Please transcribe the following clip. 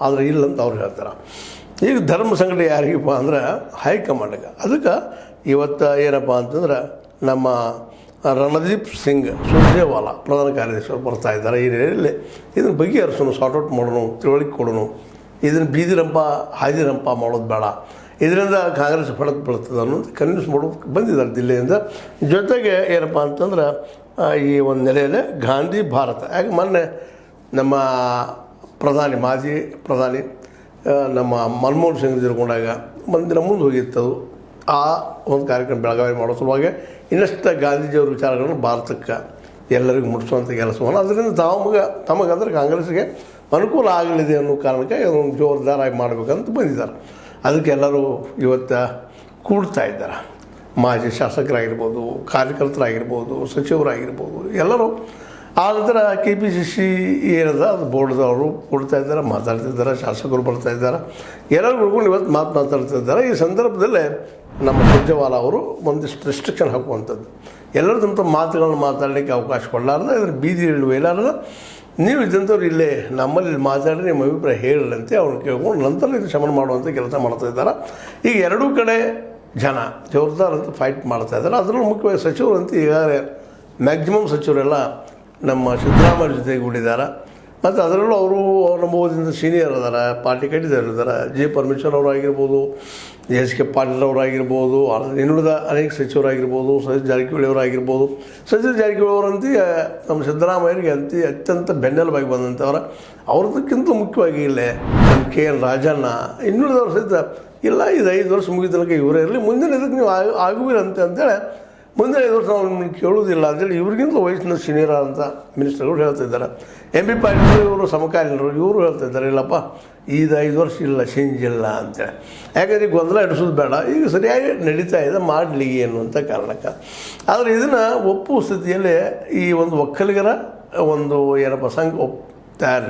ಆದರೆ ಇಲ್ಲಂತ ಅವ್ರು ಹೇಳ್ತಾರೆ. ಈಗ ಧರ್ಮ ಸಂಘಟನೆ ಯಾರಿಗಪ್ಪ ಅಂದ್ರೆ ಹೈಕಮಾಂಡ್ಗೆ. ಅದಕ್ಕೆ ಇವತ್ತು ಏನಪ್ಪ ಅಂತಂದ್ರೆ ನಮ್ಮ ರಣದೀಪ್ ಸಿಂಗ್ ಸುರ್ಜೇವಾಲಾ ಪ್ರಧಾನ ಕಾರ್ಯದರ್ಶಿಯವರು ಬರ್ತಾ ಇದ್ದಾರೆ. ಈ ನೆಲೆಯಲ್ಲಿ ಇದನ್ನು ಬಗೆಹರಿಸೋಣ, ಸಾರ್ಟ್ಔಟ್ ಮಾಡೋಣ, ತಿಳುವಳಿಕೆ ಕೊಡೋಣ. ಇದನ್ನು ಬೀದಿರಂಪ ಹಾದಿರಂಪ ಮಾಡೋದು ಬೇಡ, ಇದರಿಂದ ಕಾಂಗ್ರೆಸ್ ಫಲಕ್ಕೆ ಬೀಳ್ತದೆ ಅನ್ನೋದು ಕನ್ವಿನ್ಸ್ ಮಾಡೋದು ಬಂದಿದ್ದಾರೆ ದಿಲ್ಲಿಯಿಂದ. ಜೊತೆಗೆ ಏನಪ್ಪ ಅಂತಂದ್ರೆ ಈ ಒಂದು ನೆಲೆಯಲ್ಲಿ ಗಾಂಧಿ ಭಾರತ, ಯಾಕೆ ಮೊನ್ನೆ ನಮ್ಮ ಮಾಜಿ ಪ್ರಧಾನಿ ನಮ್ಮ ಮನಮೋಹನ್ ಸಿಂಗ್ ತಿಳ್ಕೊಂಡಾಗ ಒಂದಿನ ಮುಂದೆ ಹೋಗಿರ್ತದು. ಆ ಒಂದು ಕಾರ್ಯಕ್ರಮ ಬೆಳಗಾವಿ ಮಾಡೋ ಸಲುವಾಗಿ ಇನ್ನಷ್ಟು ಗಾಂಧೀಜಿಯವ್ರ ವಿಚಾರಗಳನ್ನು ಭಾರತಕ್ಕೆ ಎಲ್ಲರಿಗೂ ಮುಟ್ಟಿಸುವಂಥ ಕೆಲಸವನ್ನು, ಅದರಿಂದ ತಮಗಂದ್ರೆ ಕಾಂಗ್ರೆಸ್ಗೆ ಅನುಕೂಲ ಆಗಲಿದೆ ಅನ್ನೋ ಕಾರಣಕ್ಕೆ ಅದೊಂದು ಜೋರ್ದಾರಾಗಿ ಮಾಡಬೇಕಂತ ಬಂದಿದ್ದಾರೆ. ಅದಕ್ಕೆ ಎಲ್ಲರೂ ಇವತ್ತು ಕೂಡ್ತಾ ಇದ್ದಾರೆ. ಮಾಜಿ ಶಾಸಕರಾಗಿರ್ಬೋದು, ಕಾರ್ಯಕರ್ತರಾಗಿರ್ಬೋದು, ಸಚಿವರಾಗಿರ್ಬೋದು, ಎಲ್ಲರೂ. ಆ ನಂತರ KPCC ಏನದ ಅದು ಬೋರ್ಡ್ದವರು ಕೊಡ್ತಾ ಇದ್ದಾರೆ, ಮಾತಾಡ್ತಿದ್ದಾರೆ, ಶಾಸಕರು ಬರ್ತಾಯಿದ್ದಾರೆ, ಎಲ್ಲರೂ ಉಳ್ಕೊಂಡು ಇವತ್ತು ಮಾತಾಡ್ತಿದ್ದಾರೆ. ಈ ಸಂದರ್ಭದಲ್ಲೇ ನಮ್ಮ ಸುರ್ಜೇವಾಲಾ ಅವರು ಒಂದಿಷ್ಟು ರೆಸ್ಟ್ರಿಕ್ಷನ್ ಹಾಕುವಂಥದ್ದು, ಎಲ್ಲರೂ ತಮ್ಮ ಮಾತುಗಳನ್ನು ಮಾತಾಡಲಿಕ್ಕೆ ಅವಕಾಶ ಕೊಡಲಾರ್ದ, ಇದನ್ನು ಬೀದಿ ಇಳುವಲಾರ್ದ ನೀವು ಇದ್ದಂಥವ್ರು ಇಲ್ಲೇ ನಮ್ಮಲ್ಲಿ ಮಾತಾಡಿ ನಿಮ್ಮ ಅಭಿಪ್ರಾಯ ಹೇಳಂತೆ ಅವ್ರು ಕೇಳ್ಕೊಂಡು ನಂತರ ಇದು ಶಮನ ಮಾಡುವಂಥ ಕೆಲಸ ಮಾಡ್ತಾಯಿದ್ದಾರೆ. ಈಗ ಎರಡೂ ಕಡೆ ಜನ ಜೋರ್ದಾರ್ ಅಂತ ಫೈಟ್ ಮಾಡ್ತಾಯಿದ್ದಾರೆ. ಅದರಲ್ಲೂ ಮುಖ್ಯವಾಗಿ ಸಚಿವರು ಅಂತ ಈಗಾಗಲೇ ಮ್ಯಾಕ್ಸಿಮಮ್ ಸಚಿವರೆಲ್ಲ ನಮ್ಮ ಸಿದ್ದರಾಮಯ್ಯ ಜೊತೆಗೆ ಕೂಡಿದ್ದಾರೆ. ಮತ್ತು ಅದರಲ್ಲೂ ಅವರು ನಮ್ಮ ಓದಿನ ಸೀನಿಯರ್ ಅದಾರ, ಪಾರ್ಟಿ ಕಟ್ಟಿದವರಿದ್ದಾರೆ. J. ಪರಮೇಶ್ವರ್ ಅವರಾಗಿರ್ಬೋದು, S. K. ಪಾಟೀಲ್ ಅವರಾಗಿರ್ಬೋದು, ಇನ್ನುಳಿದ ಅನೇಕ ಸಚಿವರಾಗಿರ್ಬೋದು, ಸತೀಶ್ ಜಾರಕಿಹೊಳಿ ಅವರಾಗಿರ್ಬೋದು. ಸತೀಶ್ ಜಾರಕಿಹೊಳಿ ಅವರಂತೂ ನಮ್ಮ ಸಿದ್ದರಾಮಯ್ಯರಿಗೆ ಅತ್ಯಂತ ಬೆನ್ನೆಲುಬಾಗಿ ಬಂದಂಥವ್ರ. ಅವ್ರದಕ್ಕಿಂತ ಮುಖ್ಯವಾಗಿ ಇಲ್ಲೇ ನಮ್ಮ KN ರಾಜಣ್ಣ, ಇನ್ನುಳಿದವ್ರು ಸಹಿತ ಇಲ್ಲ ಇದು 5 ವರ್ಷ ಮುಗಿದ ತನಕ ಇವರೇ ಇರಲಿ, ಮುಂದಿನ ಇದಕ್ಕೆ ನೀವು ಆಗುವಿರಂತೆ ಅಂತೇಳಿ ಮುಂದೆ 5 ವರ್ಷ ನಾವು ನಿಮ್ಗೆ ಕೇಳೋದಿಲ್ಲ ಅಂತೇಳಿ ಇವ್ರಿಗಿಂತ ವಯಸ್ಸಿನ ಸೀನಿಯರ್ ಅಂತ ಮಿನಿಸ್ಟರ್ಗಳು ಹೇಳ್ತಿದ್ದಾರೆ. MP ಪಾಟೀಲ್ ಇವರು ಸಮಕಾಲೀನರು, ಇವರು ಹೇಳ್ತಿದ್ದಾರೆ ಇಲ್ಲಪ್ಪ ಇದು 5 ವರ್ಷ ಇಲ್ಲ, ಚೇಂಜ್ ಇಲ್ಲ ಅಂತೇಳಿ. ಯಾಕಂದರೆ ಗೊಂದಲ ಇಡಿಸೋದು ಬೇಡ, ಈಗ ಸರಿಯಾಗಿ ನಡೀತಾ ಇದೆ ಮಾಡಲಿ ಅನ್ನುವಂಥ ಕಾರಣಕ್ಕೆ. ಆದರೆ ಇದನ್ನು ಒಪ್ಪುವ ಸ್ಥಿತಿಯಲ್ಲಿ ಈ ಒಂದು ಒಕ್ಕಲಿಗರ ಒಂದು ಏನಪ್ಪ ಸಂಘ ತಯಾರಿ